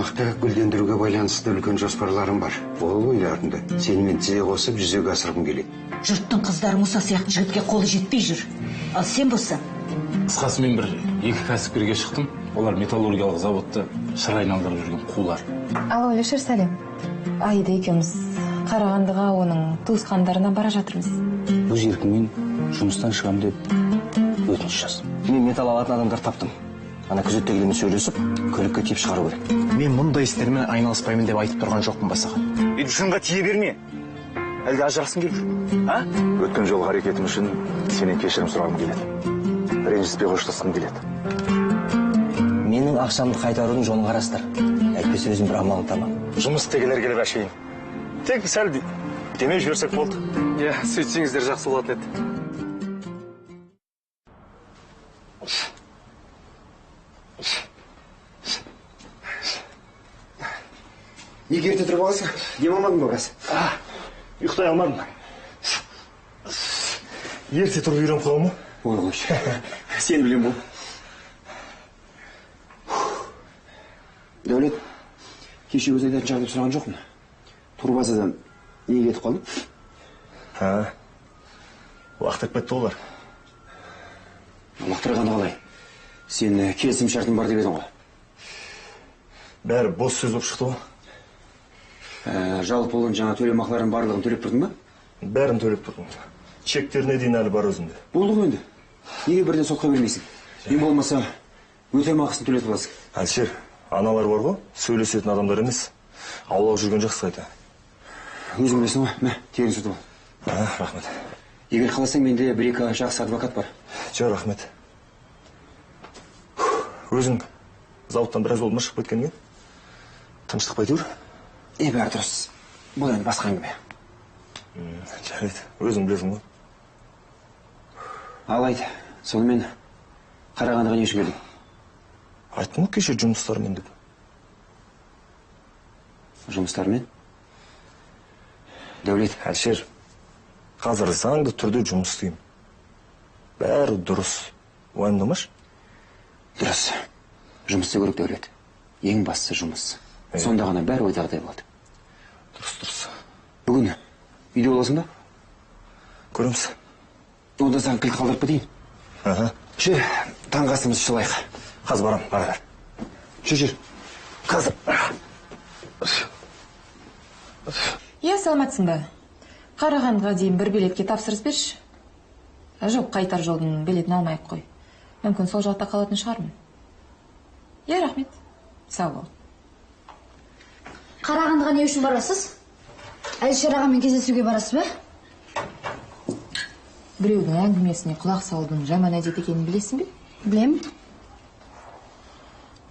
аймакты гүлдендирүүгө байланыштуу үлкөн жоспарларым бар. Ол ойлорумду сени тизе косуп жүзөгө асыргым келет. Жұрттың қыздары Муса сияқты жігітке қолы жетпей жүр. Ал сен болсаң? Қысқасы мен бір екі кәсіпкерге шықтым. Олар металлургиялық заводты шыр айналдырып жүрген қулар. Ал Өлешер, сәлем. Аида екеуміз Қарағандыға оның туысқандарына бара жатырмыз. Өз еркіммен жұмыстан шығам деп өтініш жаз. Мен металл алатын адамдар таптым. Ана күзеттегілермен сөйлесіп, көлікке тиеп шығару керек. Мен мұндай істермен айналыспаймын деп айтып тұрған жоқпын басаға. Шынға тие берме. Әлде ажырасың келіп жүр? Өткен жолғы әрекетім үшін сенен кешірім сұрағым келеді. Ренжіспей қоштасқым келеді. Менің ақшамды қайтарудың жолын қарастыр. Әйтпесе өзім бір амалын табам. Жұмыс істегелер келіп әшейін. Тек сәл демей жіберсек болды. Иә, сөйтсеңіздер жақсы болатын еді. Неге ерте тұрып аласың? Демалмадың ба біраз? Ұйықтай алмадым. Ерте тұрып үйреніп қаламын ма? Ой қойшы. Сен білем бұл. Дәулет, кеше өз айтатын жағдайып сұраған жоқпын. Турбазадан неге кетіп қалдың? Уақыт өтпетті олар. Лақтырғаны қалай? Сен келісім шартың бар деп едің ғой. Бәрі бос сөз болып шықты ғой. Жалпы олон жаңа төлемақыларын барлығын төлеп тұрдың ба? Бәрін төлеп тұрдым. Чектеріне дейін әлі бар өзінде. Болды ғой енді. Неге бірден сотқа бермейсің? Мен болмаса өтемақысын төлетіп аласың. Әлшер, аналар бар ғой, сөйлесетін адамдар емес. Аулақ жүрген жақсы қайта. Өзің білесің ғой, мә, тегін сұртып ал. Рахмет. Егер қаласаң, менде бір-екі жақсы адвокат бар. Жо, рахмет. Өзің зауыттан біраз болды ма шығып кеткенге? Тыныштық па әйтеуір? Бәрі дұрыс. Бұл енді басқа әңгіме. Жарайды, өзің білесің ғой. Ал айт, сонымен Қарағандыға не үшін келдің? Айттым ғой кеше жұмыстармен деп. Жұмыстармен? Дәулет. Әлшер, қазір заңды түрде жұмыс істеймін. Бәрі дұрыс. Уайымдамашы? Дұрыс. Жұмыс істеу керек, Дәулет. Ең бастысы жұмыс. Сонда ғана бәрі ойдағыдай болады. Дұрыс. Бүгін үйде боласың ба? Көреміз. Онда саған кілт қалдырып кетейін. Жүр, таңғы асымызды шылайық. Қазір барам, бара бер. Жүр. Қазір. Саламатсың ба? Қарағандыға дейін бір билетке тапсырыс берші. Жоқ, қайтар жолдың билетін алмайық қой. Мүмкін сол жақта қалатын шығармын. Рахмет. Сау бол. Қарағандыға не үшін барасыз? Әлішер ағамен кездесуге барасыз ба? Біреудің әңгімесіне құлақ салудың жаман әдет екенін білесің бе? Білем.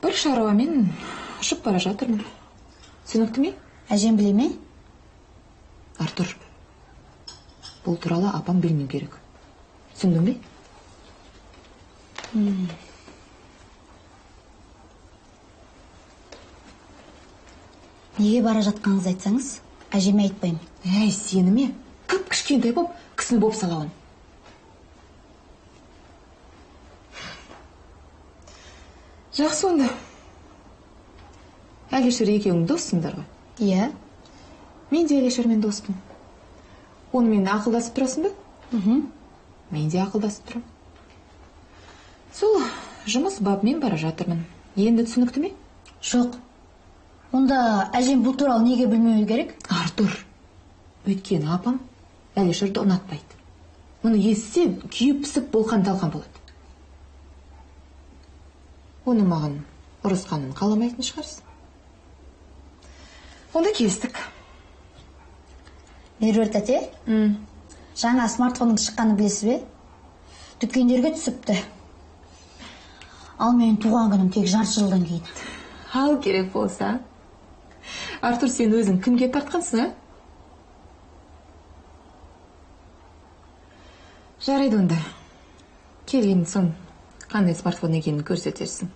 Бір шаруамен ұшып бара жатырмын. Түсінікті ме? Әжем біле ме? Артур, бұл туралы апам білмеу керек. Түсіндің бе? Неге бара жатқаныңызды айтсаңыз, әжеме айтпаймын. Сені ме? Кіп-кішкентай боп, кісіні боп салаған. Жақсы онда. Әлішер екеуің доссыңдар ғой? Иә. Мен де Әлішермен достым. Онымен ақылдасып тұрасың ба? Мен де ақылдасып тұрам. Сол жұмыс бабымен бара жатырмын. Енді түсінікті ме? Жоқ. Онда әжем бұл туралы неге білмеуі керек? Артур, өйткені апам Әлішерді ұнатпайды. Мұны естісе, күйіп-пісіп болқан-талқан болады. Оны маған ұрысқанын қаламайтын шығарсың. Онда келістік. Меруерт әте? Жаңа смартфонның шыққаны білесіз бе? Дүкендерге түсіпті. Ал менің туған күнім тек жарты жылдан кейін. Ал керек болса. Артур, сен өзің кімге тартқансың, Жарайды онда. Келген соң қандай смартфон екенін көрсетерсің.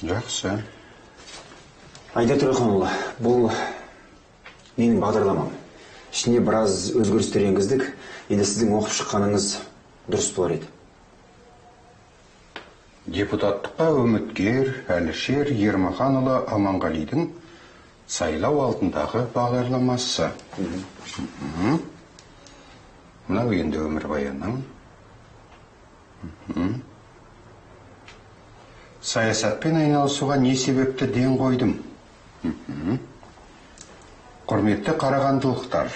Жақсы. Айда Тұраханұлы, бұл менің бағдарламам. ішіне біраз өзгерістер енгіздік. Енді сіздің оқып шыққаныңыз дұрыс болар еді. Депутаттыққа үміткер Әлішер Ермаханұлы Аманғалидың сайлау алдындағы бағдарламасы. Мынау енді өмірбаяның. Саясатпен айналысуға не себепті ден қойдым? Құрметті қарағандылықтар,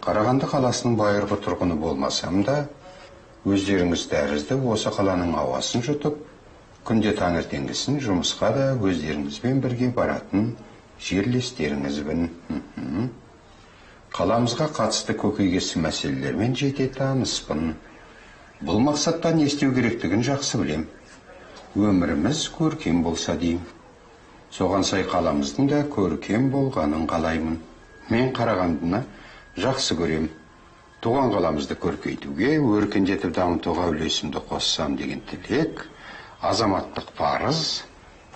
Қарағанды қаласының байырғы тұрғыны болмасам да, өздеріңіз тәрізді осы қаланың ауасын жұтып, күнде таңертеңгісін жұмысқа да өздеріңізбен бірге баратын жерлестеріңізбін. Қаламызға қатысты көкейкесті мәселелермен жете таныспын. Бұл мақсатта не істеу керектігін жақсы білем. Өміріміз көркем болса деймін. Соған сай қаламыздың да көркем болғанын қалаймын. Мен Қарағандыны жақсы көрем. Туған қаламызды көркейтуге, өркендетіп дамытуға үлесімді қоссам деген тілек, азаматтық парыз,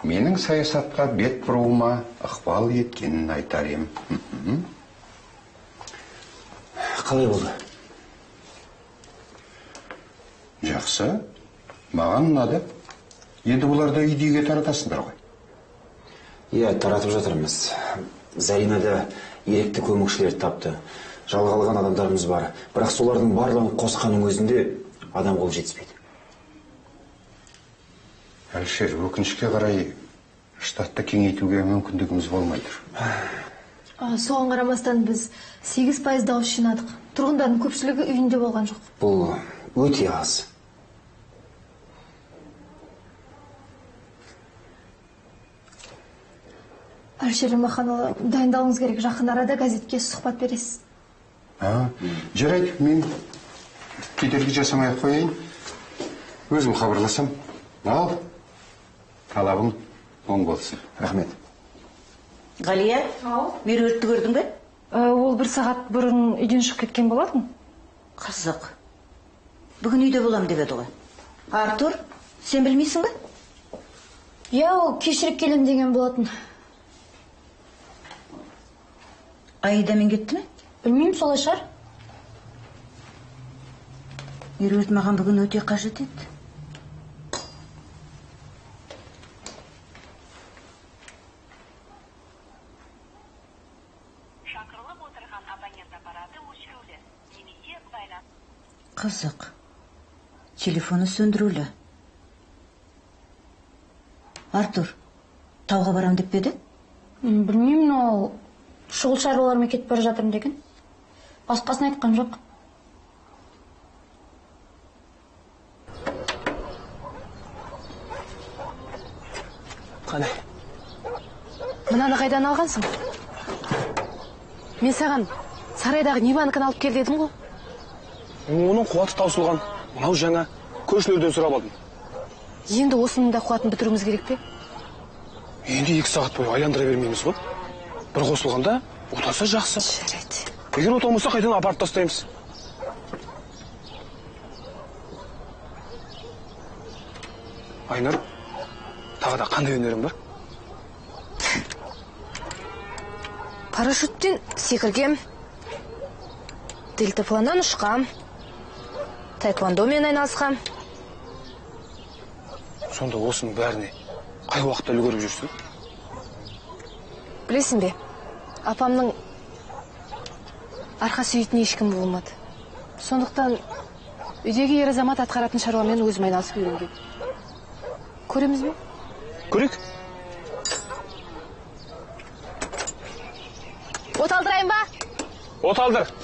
менің саясатқа бет бұруыма ықпал еткенін айтар ем. Қалай болды? Жақсы, маған ұнады. Енді бұларды үйдеге таратасыңдар ғой. Иә, таратып жатырмыз. Зарина да еректі көмекшілер тапты. Жалға алған адамдарымыз бар. Бірақ солардың барлығын қосқанның өзінде адам қол жетіспейді. Әлішер, өкінішке қарай штатты кеңейтуге мүмкіндігіміз болмайды. Соған қарамастан біз 8% дауыс жинадық. Тұрғындардың көпшілігі үйінде болған жоқ. Бұл өте аз. Әлішер Ермаханұлы, дайындалыңыз керек, жақын арада газетке сұхбат бересіз. Жарайды, мен кедергі жасамай қояйын. Өзім хабарласам. Ал, талабың оң болсын. Рахмет. Ғалия, меруертті көрдің бе? Ол 1 сағат бұрын үйден шығып кеткен болатын. Қызық. Бүгін үйде болам деп еді ғой. Артур, сен білмейсің бе? Иә, ол кешіріп келем деген болатын. Аидамен кетті ме? Білмеймін, солай шығар. Меруерт маған бүгін өте қажет еді. Шақырылып отырған абонент аппараты өшірулі. Немесе байланыс. Қызық. Телефоны сөндірулі. Артур, тауға барам деп пе еді? Білмеймін, ол шұғыл шаруалармен кетіп бара жатырмын деген. Басқасын айтқан жоқ. Қане? Мынаны қайдан алғансың? Мен саған сарайдағы Ниванканы алып кел дедім ғой. Оның қуаты таусылған. Мынау жаңа көршілерден сұрап алдым. Енді осының да қуатын бітіруіміз керек пе? Енді 2 сағат бойы айландыра бермейміз ғой. Бір қосылғанда отаса жақсы. Жарайды. Егер оталмаса қайдан апарып тастаймыз. Айнұр, тағы да қандай өнерің бар? Парашюттен секіргем, дельтапланнан ұшқам, таэквондомен айналысқам. Сонда осының бәріне қай уақытта үлгеріп жүрсің? Білесің бе, апамның арқа сүйейтін ешкім болмады. Сондықтан үйдегі ер азамат атқаратын шаруамен өзім айналысып үйренген. Көреміз бе? Көрек? От алдырайын ба? От алdır.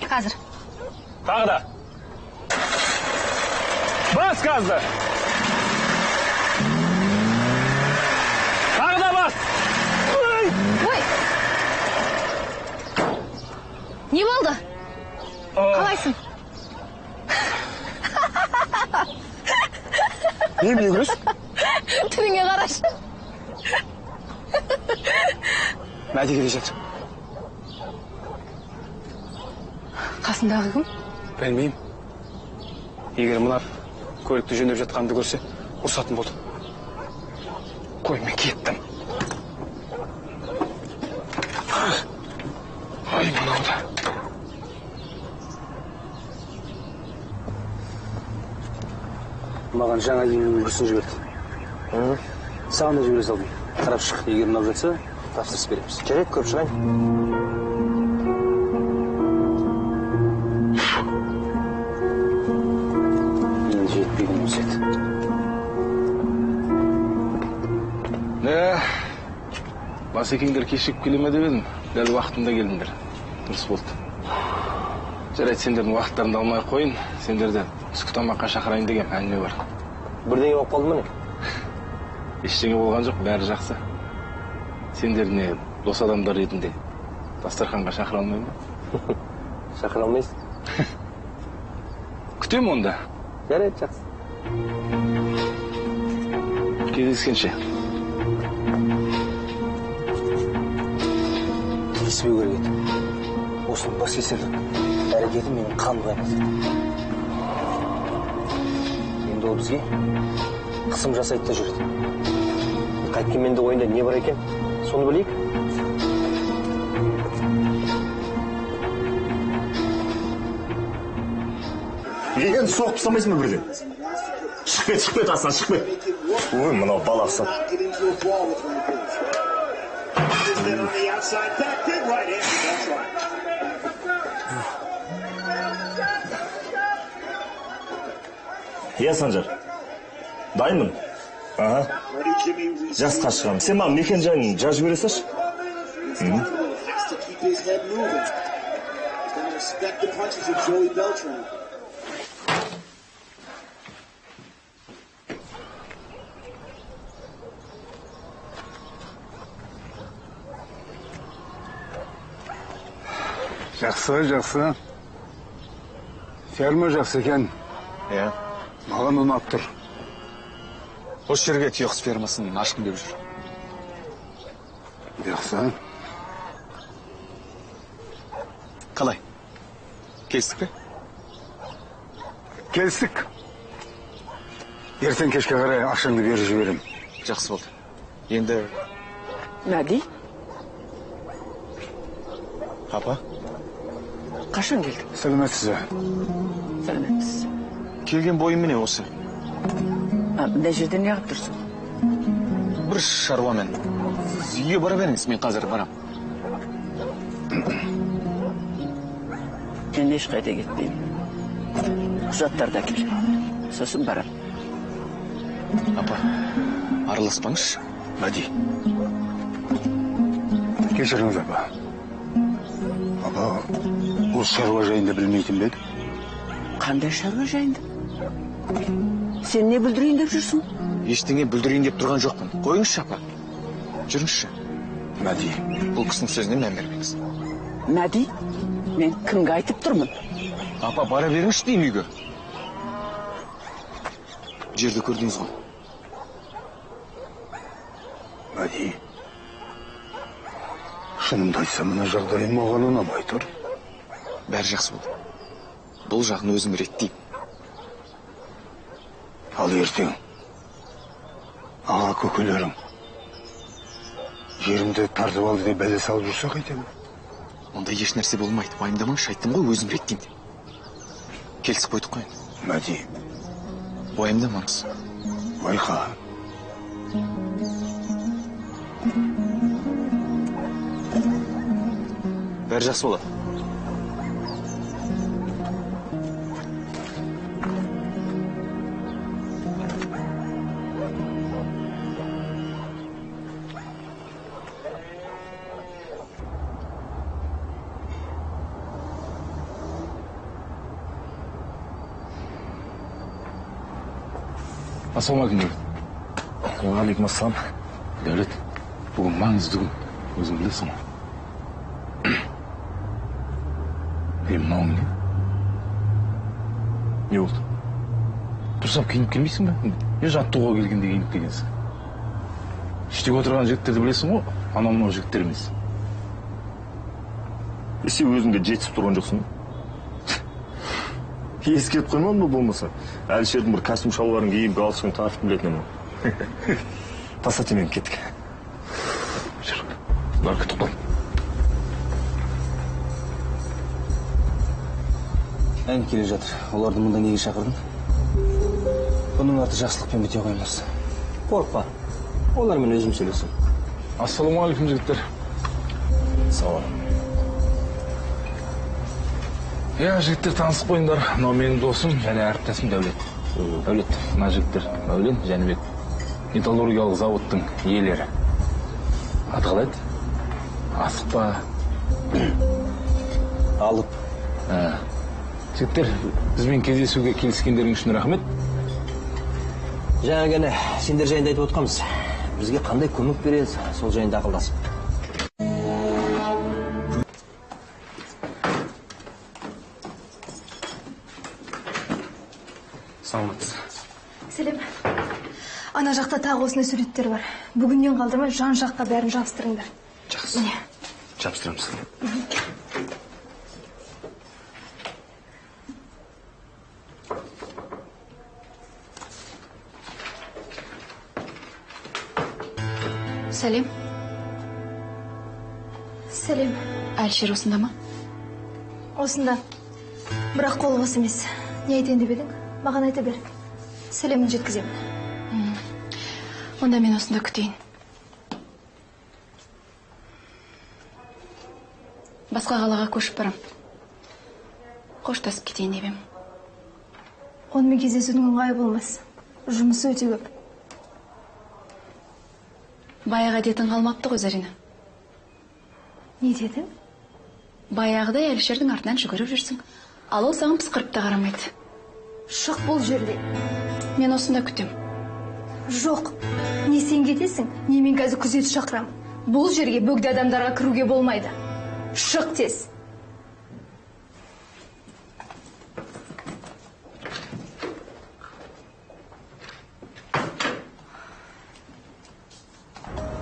Қазір. Тағы да. Бас газды. Тағы да бас. Ой! Не болды? Қалайсың? Немене күлесің? Түріңе қарашы. Мәди келе жатыр. Қасындағы кім? Білмеймін. Егер мына көлікті жөндеп жатқанымды көрсе, ұрсатын болды. Қой, мен кеттім. Ай, мынау да. Маған жаңа киімнің үлгісін жіберді. Саған да жібере салдым. Қарап шық, егер ұнап жатса, тапсырыс береміз. Жарайды, көріп шығайын. Енді жетпейді өсет. Басекеңдер кешігіп келе ме деп едім, дәл уақытында келдіңдер. Дұрыс болды. Жарайды, сендердің уақыттарыңды алмай қойын, сендерді түскі тамаққа шақырайын деген әңгіме бар. Бірдеңе болып қалды ма не? Ештеңе болған жоқ, бәрі жақсы. Сендер не дос адамдар ретінде дастарханға шақыра алмаймын ба? Шақыра алмайсың. Күтем онда. Жарайды, жақсы. Кездескенше. Тиіспеу керек еді. Осының бас кесердің әрекеті менің қан қайнатады. Енді ол бізге қысым жасайды да жүреді. Қайткен менде ойында не бар екен, соны білейік. Еген соғып тастамайсың ба бірден? Шығып кет, астан шығып кет. Ой, мынау балақсы. Иә, Санжар, дайынмын. Аха. Жасқа шығамын. Сен маған мекен жайын жазып жібере салшы. Жақсы. Ферма жақсы екен. Иә. Маған ұнап тұр. Осы жерге түйеқұс фермасын ашқым келіп жүр. Жақсы. Қалай? Келістік пе? Келістік. Ертең кешке қарай ақшаңды беріп жіберем. Жақсы болды. Енді... Мәди, Апа? қашан келдің? Сәлеметсіз бе? Сәлеметсіз. Келген бойым міне осы. Мына жерде не қылып тұрсың? Бір шаруамен. Үйге бара беріңіз, мен қазір барам. Мен ешқайда кетпеймін. Құжаттарды әкел. Сосын барам. Апа, араласпаңызшы. Мәди. Кешіріңіз, апа. Апа, осы шаруа жайында білмейтін бе еді? Қандай шаруа жайында? Сен не бүлдірейін деп жүрсің? Ештеңе бүлдірейін деп тұрған жоқпын. Қойыңызшы, апа. Жүріңізші. Мәди. Бұл кісінің сөзіне мән бермеңіз. Мәди, мен кімге айтып тұрмын? Апа, бара беріңізші деймін үйге. Жерді көрдіңіз ғой. Мәди. Шынымды айтсам, мына жағдайым маған ұнамай тұр. Бәрі жақсы болды. Бұл жағын өзім реттеймін. Ал ертең аға көкелерің жерімді тартып алды деп бәле салып жүрсе қайтемін? Онда еш нәрсе болмайды. Уайымдамаңызшы, айттым ғой, өзім реттеймін деп. Келісіп қойдық қой. Мәди. Уайымдамаңыз. Байқа. Бәрі жақсы болады. Ассалаумағалейкум. Уағалейкум ассалам. Дәулет, бүгін маңызды күн. Өзің білесің ғой. Мынауың не? Не болды? Дұрыстап киініп келмейсің бе? Не жаттығуға келгенде киініп келгенсің? Іштегі отырған жігіттерді білесің ғой, анау жігіттер емес. Сен өзіңде жетісіп тұрған жоқсың. Ескеріп қоймадың ба болмаса? Әлішердің бір костюм шалбарын киіп, галстугын тартып білетін ана. Тастат, мен кеттік. Жүр, бар күтіп қой. ән келе жатыр. Оларды мұнда неге шақырдың? Бұның арты жақсылықпен біте қоймас. Қорықпа. Олармен өзім сөйлесем. Ассалаумағалейкум жігіттер. Сау. Жігіттер танысып қойыңдар. Мынау менің досым және әріптесім Дәулет. Дәулет, мына жігіттер Мәулен, Жәнібек. Металлургиялық заводтың иелері. Аты қалай еді? Асықпа. Алып. Жігіттер, бізбен кездесуге келіскендерің үшін рахмет. Жаңа ғана сендер жайында айтып отқанбыз. Бізге қандай көмек береді, сол жайында ақылдасып. Саламатсыз. Сәлем. Ана жақта тағы осындай суреттер бар. Бүгіннен қалдырмай жан-жаққа бәрін жабыстырыңдар. Жақсы. Жабыстырамыз. Сәлем. Сәлем. Әлшер осында ма? Осында. Бірақ қолы бос емес. Не айтайын деп едің? Маған айта бер. Сәлемін жеткіземін. Онда мен осында күтейін. Басқа қалаға көшіп барам. Қоштасып кетейін деп ем. Онымен кездесудің ыңғайы болмас. Жұмысы өте көп. Баяғы әдетің қалмапты ғой, Зарина. Не дедің? Баяғыда Әлішердің артынан жүгіріп жүрсің. Ал ол саған пысқырып та қарамайды. Шық бұл жерде. Мен осында күтем. Жоқ. Не сен кетесің, не мен қазір күзет шақырам. Бұл жерге бөгде адамдарға кіруге болмайды. Шық тез.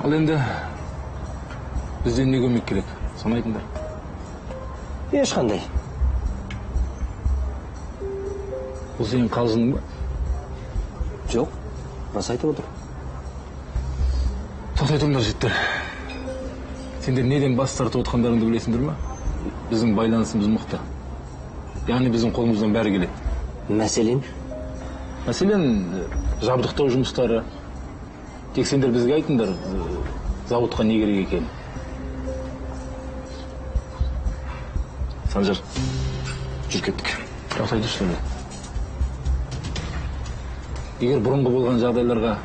Ал енді бізден не көмек керек? Соны айтыңдар. Ешқандай. Бұл сенің қалжыңың ба? Жоқ, рас айтып отыр. Тоқтай тұрыңдар жігіттер. Сендер неден бас тартып отқандарыңды білесіңдер ме? Біздің байланысымыз мықты. Яғни біздің қолымыздан бәрі келеді. Мәселен? Мәселен, жабдықтау жұмыстары. Тек сендер бізге айтыңдар, заводқа не керек екен. Санжар, жүр кеттік. Тоқтайды шынымен. Егер бұрынғы болған жағдайларға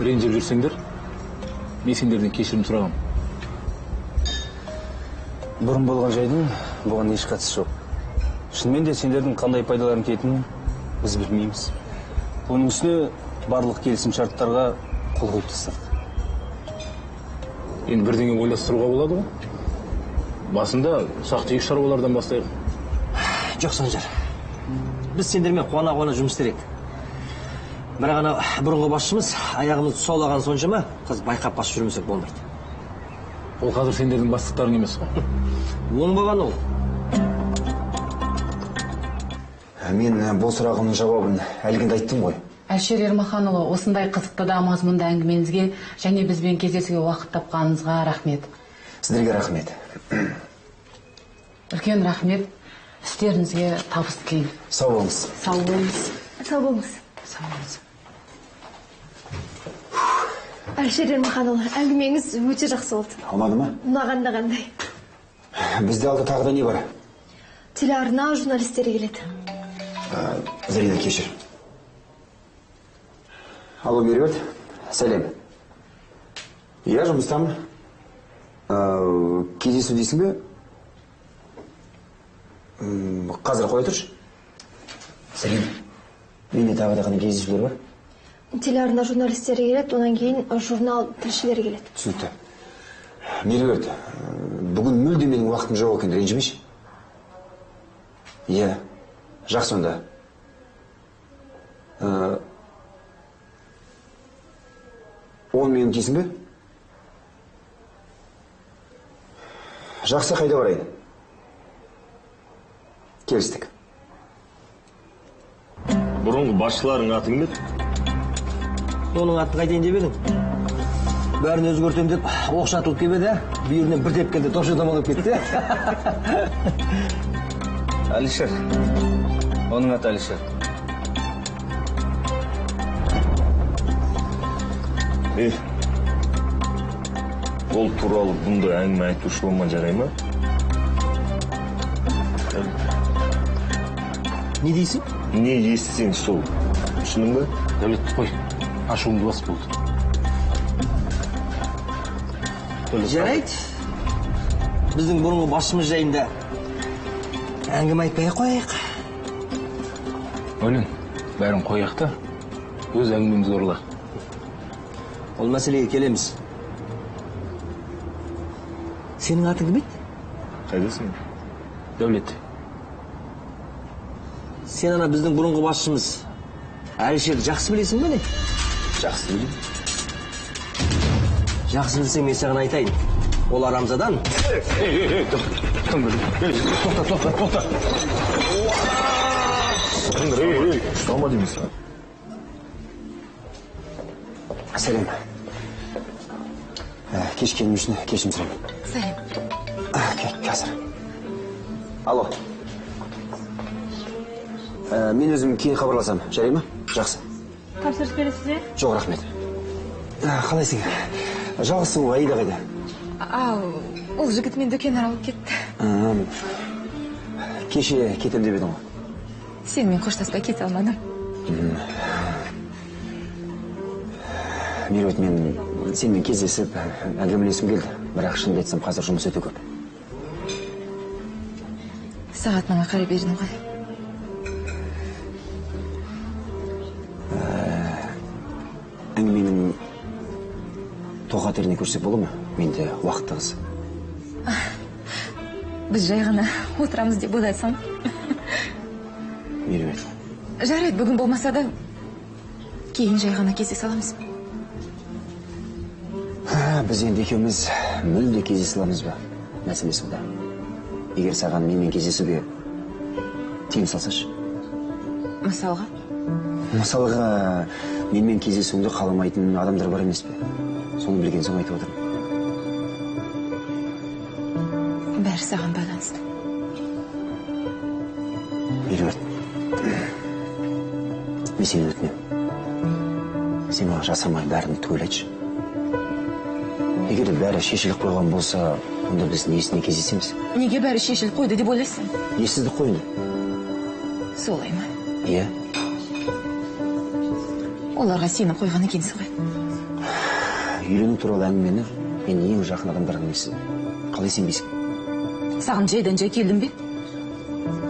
ренжіп жүрсеңдер, мен сендерден кешірім сұрағам. Бұрын болған жайдың бұған еш қатысы жоқ. Шынымен де сендердің қандай пайдаларын кететінін біз білмейміз. Оның үстіне барлық келісім шарттарға қол қойып тастадық. Енді бірдеңе ойластыруға болады ғой? Басында ұсақ-түйек шаруалардан бастайық. Жоқ, Санжар. Біз сендермен қуана-қуана жұмыс істерек. Бірақ ана бұрынғы басшымыз аяғымызды тұсаулаған соншама қыз байқап басып жүрмесек болмайды. Ол қазір сендердің бастықтарың емес қой. Оның болған ол. Мен бұл сұрағымның жауабын әлгінде айттым ғой. Әлшер Ермаханұлы, осындай қызықты да мазмұнды әңгімеңізге және бізбен кездесуге уақыт тапқаныңызға рахмет. Сіздерге рахмет. Үлкен рахмет. Істеріңізге табыс тілеймін. Сау болыңыз. Сау болыңыз. Сау болыңыз. Сау болыңыз. Әлшер Ермаханұлы, әңгімеңіз өте жақсы болды. Ұнады ма? Ұнағанда қандай? Бізде алда тағы да не бар? Телеарна журналистері келеді. Зарина, кешір. Алло, Меруерт. Сәлем. Я жұмыстамын. Кездесу дейсің бе? Қазір қоя тұршы. Сәлем. Менде тағы да қана кездесулер бар? Телеарна журналистері келеді, онан кейін журнал тілшілері келеді. Түсінікті. Меруерт, бүгін мүлде менің уақытым жоқ екен, ренжімеші? Иә, жақсы онда. Он минут дейсің бе? Жақсы, қайда барайын? Келістік. Бұрынғы басшыларың аты кім еді? Оның атын қайтайын деп едің? Бәрін өзгертем деп оқшатылып келбеді, бүйірінен бір тепкенде тошы домалып кетті. Әлішер, Оның аты Алишер. Ол туралы бұнда әңгіме айтушы болман жарай ма? Не дейсің? Не естісең сол. Түсінің бе? Дәулет, қой. Ашуыңды бас болды. Жарайды. Біздің бұрынғы басшымыз жайында әңгіме айтпай қояйық. Өлін, бәрін қояйық та, өз әңгімемізді орла. Ол мәселеге келеміз. Сенің атың кім еді? Қайдасың? Дәулет. Сен ана біздің бұрынғы басшымыз Әлішерді жақсы білесің бе не? Жақсы білем. Жақсы білсең мен саған айтайын. Ол арамзадан. Тоқта. Ұстама дейміз. Сәлем. Кешкенім үшін кешім сұрайым. Сәлем. Қазір. Алло. Мен өзім кейін хабарласам, жарай ма? Жақсы. Тапсырыс бересіз бе? Жоқ, рахмет. Қалайсың? Жалғызсың ғой, Аида қайда? Ол жігіт мен дүкен аралып кетті. Кеше кетем деп едің ғой. Сенімен қоштаспай кете алмадым. Меруерт, мен сенімен кездесіп, әңгімелесім келді. Бірақ шынымды айтсам, қазір жұмыс өте көп. Сағатыңа қарай бердің ғой. Әңгіменің тоқатеріне көрсек болу ма? Менде уақытты қыз. Біз жай ғана отырамыз деп ойлайсың. Меруерт. Жарайды, бүгін болмаса да кейін жай ғана кездесе аламыз. Біз енді екеуміз мүлде кездесе аламыз ба? Мәселесі бұда. Егер саған менімен кездесуге тыйым салсашы. Мысалға, менімен кездесуіңді қаламайтын адамдар бар емес пе? Соны білген соң айтып отырмын. Бәрі саған байланысты. Меруерт, мен сені өтінемін. Сен маған жасырмай бәрін түгел айтшы. Егер бәрі шешіліп қойған болса, онда біз несіне кездесеміз? Неге бәрі шешіліп қойды деп ойлайсың? Ессіздік қойды. Солай ма? Иә. Оларға сені қойған екенсің ғой. Үйлену туралы әңгімені мен ең жақын адамдарға естідім. Қалай сенбейсің? Саған жайдан жай келдім бе?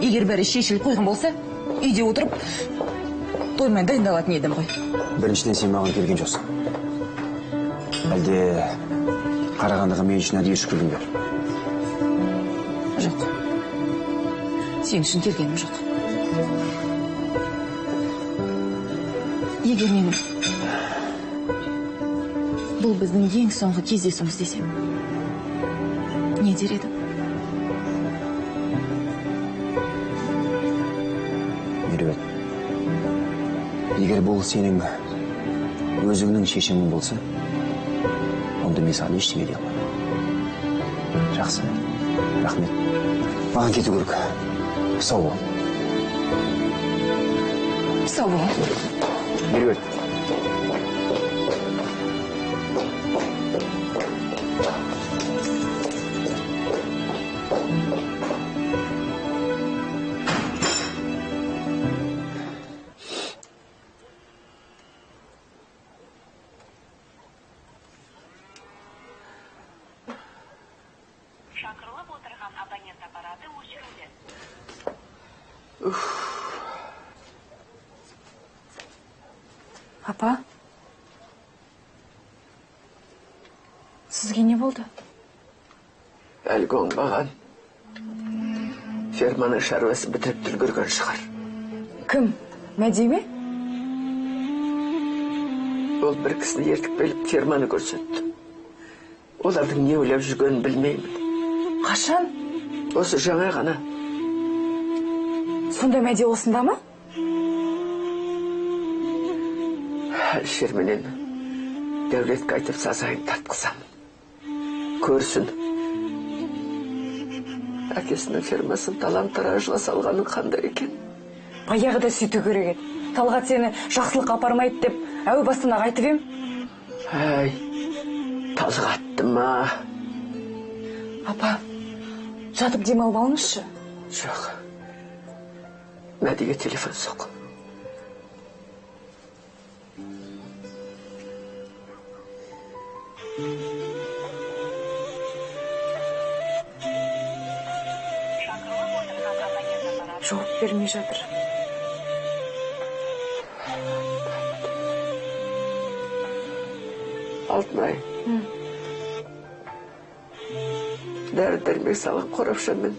Егер бәрі шешіліп қойған болса, үйде отырып тоймай дайындалатын едім ғой. Біріншіден сен маған келген жоқсың. Әлде Қарағандыға мен үшін әдейі ұшып келдің бе? Жоқ. Сен үшін келгенім жоқ. Егер мен бұл біздің ең соңғы кездесуіміз десем, не дер едің? Меруерт, егер бұл сенің өзіңнің шешімің болса, онда мен саған ештеңе дей алмаймын. Жақсы, рахмет. Маған кету керек. Сау бол. Сау бол. Меруерт. Шақырылып отырған абонент аппараты өшірілді. Апа? Сізге не болды? Әлгі оңбаған. Ферманың шаруасы бітіріп үлгерген шығар. Кім? Мәди ме? Ол бір кісіні ертіп келіп ферманы көрсетті. Олардың не ойлап жүргенін білмеймін. Қашан? Осы жаңа ғана. Сонда Мәди осында ма? Әлішер менен Дәулетке айтып сазайын тартқызамын. Көрсін. Әкесінің фермасын талан-таражға салғаның қандай екен. баяғы да сөйту керек еді. Талғат сені жақсылыққа апармайды деп әу бастан-ақ айтып ем. Әй, Талғатты ма? Апа, жатып демалып алыңызшы. Жоқ. Мәдиге телефон соқ. Жауап бермей жатыр. Алтынай. Дәрі-дәрмек салған қорапшамен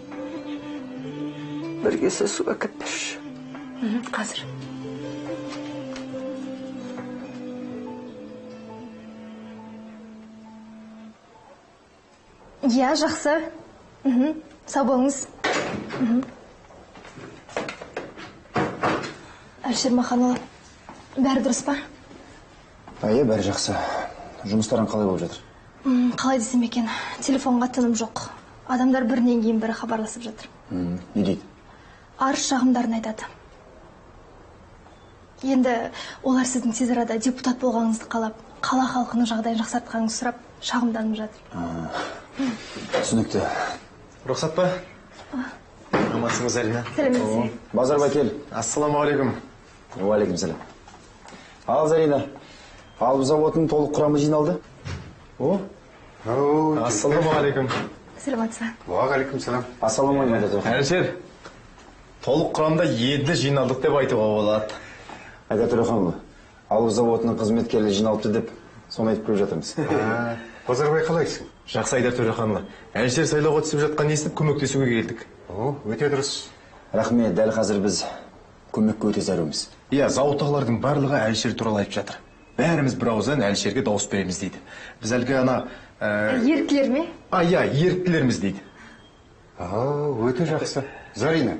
бір кесе су әкеп берші. Қазір. Иә, жақсы. Сау болыңыз. Әлшер Маханұлы, бәрі дұрыс па? Иә, бәрі жақсы. Жұмыстарың қалай болып жатыр? Қалай десем екен, телефонға тыным жоқ. Адамдар бірінен кейін бірі хабарласып жатыр. Не дейді? Арыз шағымдарын айтады. Енді олар сіздің тез арада депутат болғаныңызды қалап, қала халқының жағдайын жақсартқаныңызды сұрап, шағымданып жатыр. Түсінікті. Рұқсат па? Амансыңыз, Зарина? Сәлеметсіз. Базарбай кел. Ассаламағалейкум. Уалейкум сәлем. Ал, Зарина, алып заводының толық құрамы жиналды? Ассаламағалейкум. Сәлеметсіз. Уағалейкум сәлем. Ассаламағалейкум. Әлшер, толық құрамда 7 жиналдық деп айтуға болады. Айда Төреханұлы, алып заводының қызметкерлері жиналыпты деп, соны айтып көріп жатырмыз. Базарбай қалайсың? Жақсы, Айда Төреханұлы. Әлшер сайлауға түсіп жатқан естіп көмектесуге келдік. Өте дұрыс. Рахмет, дәл қазір біз көмекке өте зәруміз. Иә, зауыттағылардың барлығы Әлшер туралы айтып жатыр. Бәріміз бір ауыздан Әлшерге дауыс береміз дейді. Біз әлгі ана... Еріктілер ме? Иә, еріктілеріміз дейді. Өте жақсы. Зарина,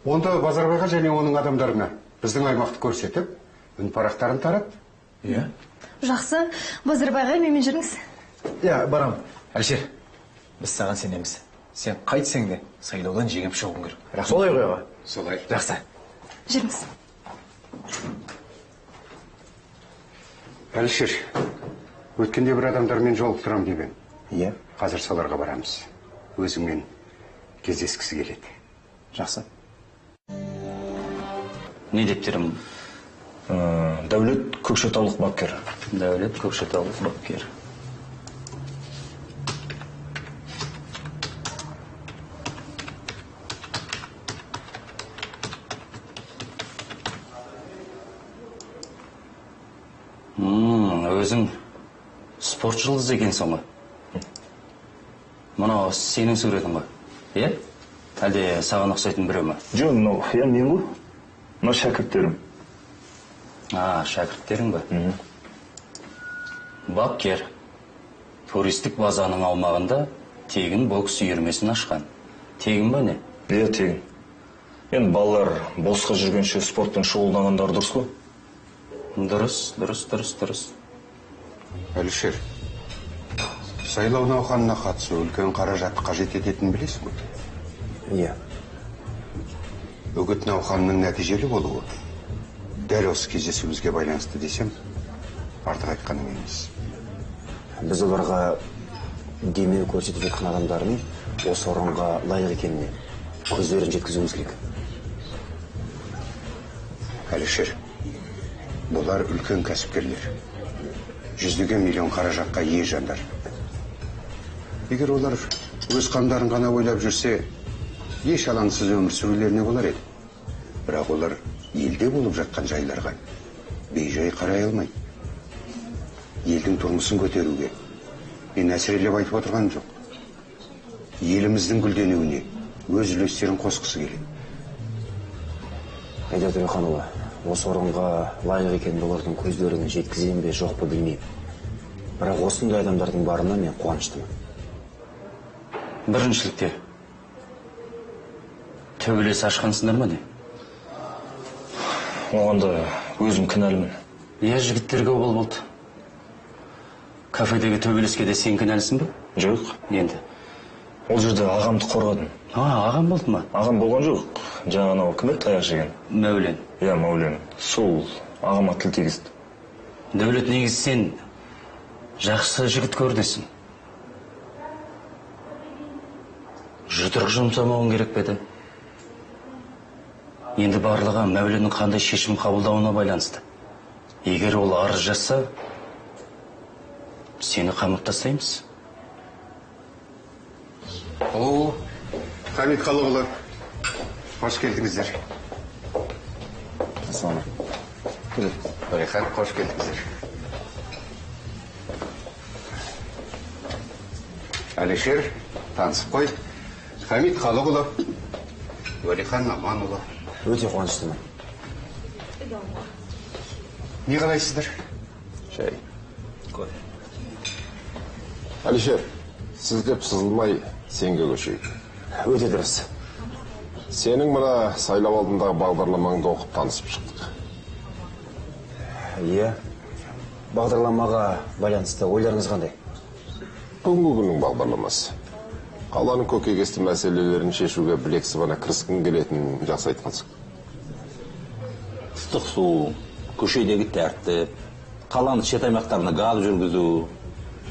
онда Базарбайға және оның адамдарына біздің аймақты көрсетіп, үн парақтарын тарат. Иә. Жақсы, Базарбайға менімен жүріңіз. Иә, барам. Әлшер, біз саған сенеміз. Сен қайтсең де сайлаудан жеңіп шығуың керек. Солай ғой аға? Солай. Жақсы. Жүріңіз. Әлшер, өткенде бір адамдармен жолығып тұрам деп ем. Иә. Қазір соларға барамыз. Өзіңмен кездескісі келеді. Жақсы. Не дептерім? Дәулет Көкшетаулық бапкер. Дәулет Көкшетаулық бапкер. Өзің спорт жұлдызы екенсің ғой. Мынау сенің суретің ғой. Е? Әлде саған ұқсайтын біреу ме? Жоқ, мынау мен ғой. Мынау шәкірттерім. Шәкірттерің бе? Бапкер. Туристік базаның аумағында тегін бокс үйірмесін ашқан. Тегін ба не? Иә, тегін. Енді балалар босқа жүргенше спортпен шұғылданғандар дұрыс қой? Дұрыс. Әлшер, сайлау науқанына қатысу үлкен қаражатты қажет ететінін білесің бе? Иә. Үгіт науқанының нәтижелі болуы дәл осы кездесуімізге байланысты десем, артық айтқаным емес. Біз оларға демеу көрсетіп жатқан адамдардың осы орынға лайық екеніне көздерін жеткізуіміз керек. Әлшер, бұлар үлкен кәсіпкерлер. Жүздеген миллион қаражатқа ие жандар. Егер олар өз қамдарын ғана ойлап жүрсе, еш алаңсыз өмір сүрулеріне болар еді. Бірақ олар елде болып жатқан жайларға бейжай қарай алмайды. Елдің тұрмысын көтеруге мен әсірелеп айтып отырғаным жоқ. Еліміздің гүлденуіне өз үлестерін қосқысы келеді. Айда Төреханұлы, осы орынға лайық екен олардың көздерін жеткізейін бе жоқ па білмеймін. Бірақ осындай адамдардың барына мен қуаныштымын. Біріншілікте төбелес ашқансыңдар ма не? Оғанда өзім кінәлімін. Иә, жігіттерге обал болды. Кафедегі төбелеске де сен кінәлісің бе? Жоқ. Енді Ол жерде ағамды қорғадым. Ағам болды ма? Ағам болған жоқ. Жаңа анау кім еді таяқ жеген? Мәулен. Иә, Мәулен. Сол ағама тіл тигізді. Дәулет, негізі сен жақсы жігіт көрдесің. Жұдырық жұмсамауың керек пе еді? Енді барлығы Мәуленнің қандай шешім қабылдауына байланысты. Егер ол арыз жазса, сені қамап тастаймыз. О, Хамит Қалығұлы, қош келдіңіздер. Рахат, қош келдіңіздер. Әлішер, танысып қой. Хамит Қалығұлы, Уәлихан Аманұлы. Өте қуаныштымын. Не қалайсыздар? Шай. Әлішер, сіз деп сызылмай сенге көшейік. Өте дұрыс. Сенің мына сайлау алдындағы бағдарламаңды оқып танысып шықтық. Иә. Бағдарламаға байланысты ойларыңыз қандай? Бүгінгі күннің бағдарламасы. Қаланың көкейкесті мәселелерін шешуге білек сыбана кіріскің келетінін жақсы айтқансың. Ыстық су, көшедегі тәртіп, қаланың шет аймақтарына газ жүргізу,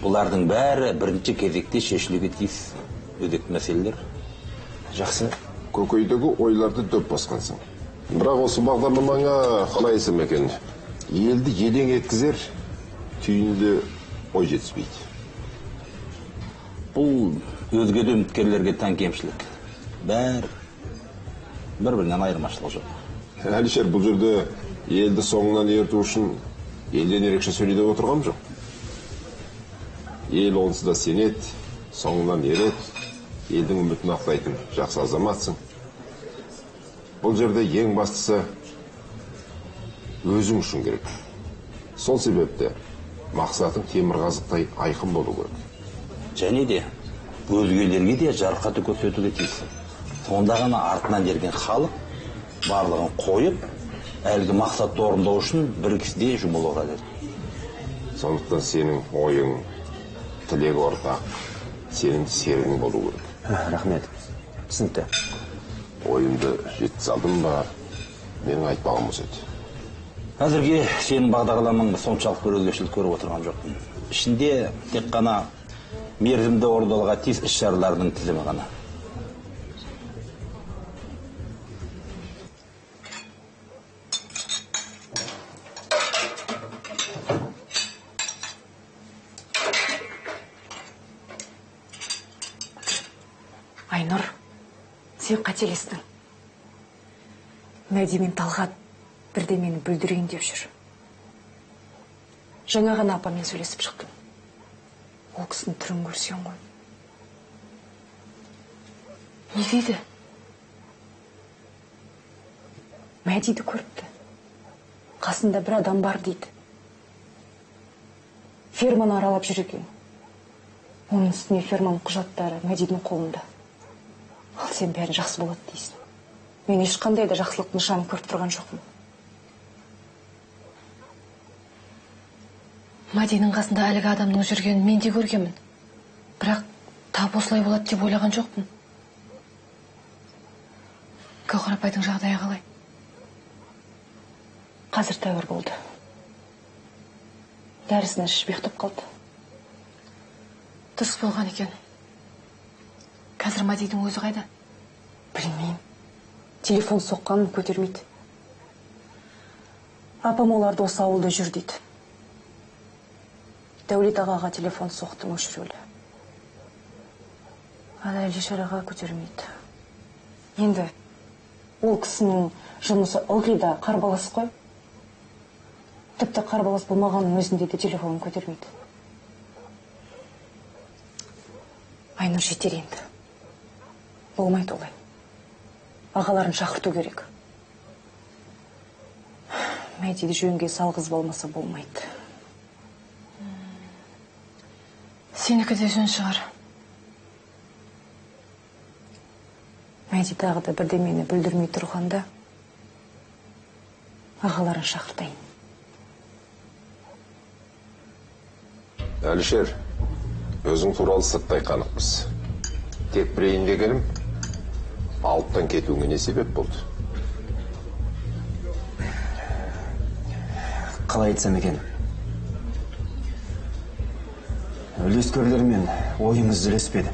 бұлардың бәрі бірінші кезекте шешілуге тиіс өзекті мәселелер. Жақсы. Көкейдегі ойларды дөп басқансың. Бірақ осы бағдарламаңа қалай есім екен? Елді елең еткізер, түйінді ой жетіспейді. Бұл өзге де үміткерлерге тән кемшілік. Бір-бірінен айырмашылық жоқ. Әлішер, бұл жерде елді соңынан ерту үшін елден ерекше сөйлеуде отырғам жоқ. Ел онсыз да сенет, соңынан ерет, елдің үмітін ақтайтын жақсы азаматсың. Бұл жерде ең бастысы өзің үшін керек. Сол себепте мақсатың темірқазықтай айқын болу керек. Және де өзгелерге де жарқаты көрсетуге тиіс. Сонда ғана артынан ерген халық барлығын қойып, әлгі мақсатты орындау үшін бір кісіде жұмылуға деді. Сондықтан сенің ойың, тілек ортақ, сенің серігің болу керек. Рахмет. Түсінікті. Ойымды жеткізе алдым ба, менің айтпағым осы еді. Әзірге сенің бағдарламаңды соншалық бір өзгешілік көріп отырған жоқпын. Ішінде тек қана мерзімді орындалуға тиіс іс-шаралардың тізімі ғана. Айнұр, сен қателестің. Мәди мен Талғат бірдемені бүлдірейін деп жүр. Жаңа ғана апамен сөйлесіп шықтым. Ол кісінің түрін көрсең ғой. Не дейді? Мәдиді көріпті. Қасында бір адам бар дейді. Ферманы аралап жүр екен. Оның үстіне ферманың құжаттары Мәдидің қолында. Ал сен бәрін жақсы болады дейсің. Мен ешқандай да жақсылық нышанын көріп тұрған жоқпын. Мәдидің қасында әлгі адамның жүргенін мен де көргенмін. Бірақ тап осылай болады деп ойлаған жоқпын. Гауһар апайдың жағдайы қалай? Қазір тәуір болды. Дәрісін ішіп ұйықтап қалды. Дұрыс болған екен. Қазір Мәдидің өзі қайда? Білмеймін. Телефон соққанын көтермейді. Апам оларды осы ауылда жүр дейді. Дәулет ағаға телефон соқтым өшірулі. Ала Әлішер аға көтермейді. Енді ол кісінің жұмысы ылғи да қарбалас қой. Тіпті қарбалас болмағанның өзінде де телефонын көтермейді. Айнұр, жетер енді. Болмайды олай. Ағаларын шақырту керек. Мәдиді жөнге салғыз болмаса болмайды. Сенікі де жөн шығар. Мәди тағы да бірдемені бүлдірмей тұрғанда ағаларын шақыртайын. Әлішер, өзің туралы сырттай қанықпыз. тек білейін дегенім, алыптан кетуіңе не себеп болды? Қалай айтсам екен? Үлескерлермен ойымыз үлеспеді.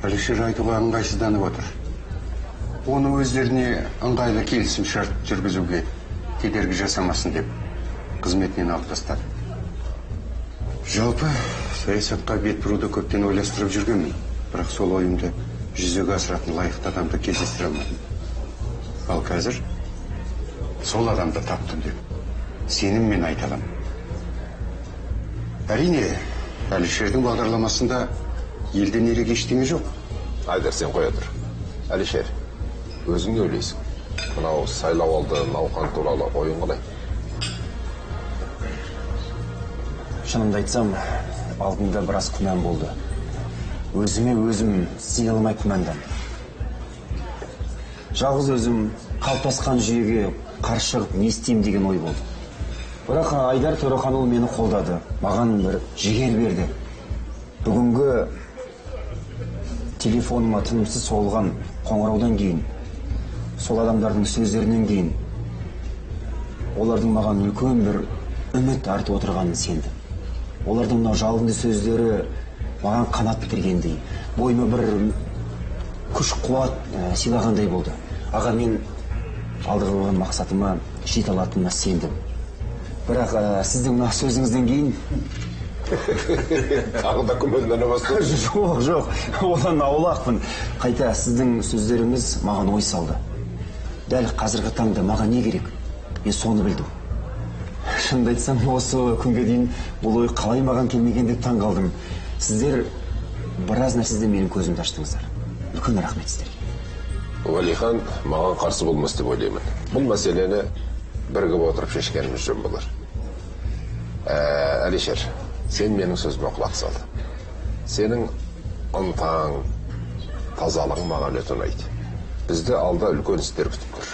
Әлішер айтуға ыңғайсызданып отыр. Оны өздеріне ыңғайлы келісім шарт жүргізуге кедергі жасамасын деп қызметінен алып тастады. Жалпы саясатқа бет бұруды көптен ойластырып жүргенмін, бірақ сол ойымды жүзеге асыратын лайықты адамды кездестіре алмадым. Ал қазір сол адамды таптым деп сеніммен айта аламын. Әрине, Әлішердің бағдарламасында елден ерек ештеңе жоқ. Айдар, сен қоя тұр. Әлішер, өзің не ойлайсың? Мынау сайлау алды науқан туралы ойын қалай? Шынымды айтсам, алдында біраз күмән болды. Өзіме өзім сене алмай күмәндандым. Жалғыз өзім қалыптасқан жүйеге қарсы шығып не істеймін деген ой болды. Бірақ Айдар Төреханұлы мені қолдады, маған бір жігер берді. Бүгінгі телефоныма тынымсыз соғылған қоңыраудан кейін, сол адамдардың сөздерінен кейін, олардың маған үлкен бір үміт артып отырғанын сендім. Олардың мынау жалынды сөздері маған қанат бітіргендей, бойыма бір күш қуат сыйлағандай болды. Аға, мен алдыға қойған мақсатыма жете алатыныма сендім. Бірақ сіздің мына сөзіңізден кейін тағы да күмәндана бастады. Жоқ, одан аулақпын. Қайта сіздің сөздеріңіз маған ой салды. Дәл қазіргі таңда маған не керек? Мен соны білдім. Шынымды айтсам, осы күнге дейін бұл ой қалай маған келмеген деп таң қалдым. Сіздер біраз нәрседен менің көзімді аштыңыздар. Үлкен рахмет сіздерге. Уәлихан маған қарсы болмас деп ойлаймын. Бұл мәселені бірігіп отырып шешкеніміз жөн болар. Әлішер, сен менің сөзіме құлақ сал. Сенің ынтаң, тазалығың маған өте ұнайды. Бізді алда үлкен істер күтіп тұр.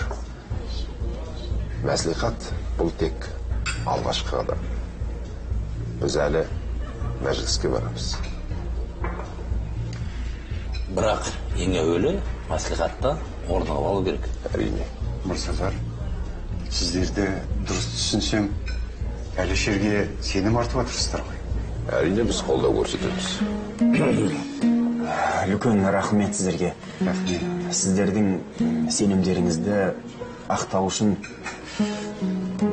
Мәслихат бұл тек алғашқы қадам. Біз әлі мәжіліске барамыз. Бірақ ең әуелі мәслихатта орнығып алу керек. Әрине. Мырзалар, сіздерді дұрыс түсінсем, Әлішерге сенім артып отырсыздар ғой. Әрине біз қолдау көрсетеміз. Үлкен рахмет сіздерге. Рахмет. Сіздердің сенімдеріңізді ақтау үшін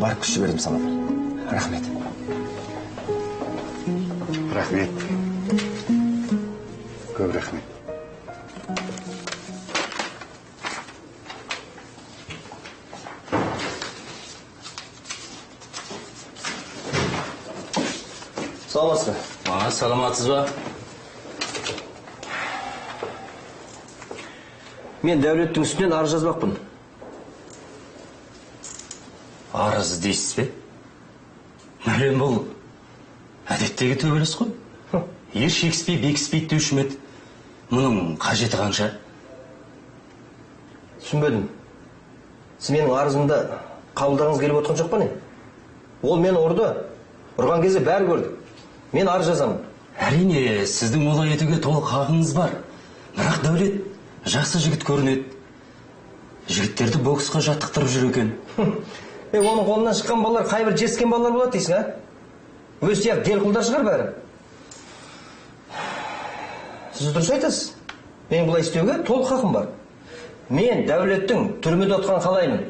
бар күш жібердім саламын. Рахмет. Рахмет. Көп рахмет. Саламатсыз ба? Саламатсыз ба? Мен Дәулеттің үстінен арыз жазбақпын. Арыз дейсіз бе? Мәлем бұл әдеттегі төбелес қой. Ер шекіспей, бекіспейді деуші ме еді? Мұның қажеті қанша? Түсінбедім. Сіз менің арызымды қабылдағыңыз келіп отырған жоқ па не? Ол мені ұрды. Ұрған кезде бәрі көрді. Мен арыз жазамын. Әрине, сіздің олай етуге толық хақыңыз бар. Бірақ Дәулет жақсы жігіт көрінеді. Жігіттерді боксқа жаттықтырып жүр екен. Оның қолынан шыққан балалар қайбір жетіскен балалар болады дейсің, а? Өз сияқты делқұлдар шығар бәрі. Сіз дұрыс айтасыз. Мен бұлай істеуге толық хақым бар. Мен Дәулеттің түрмеде отқан қалаймын.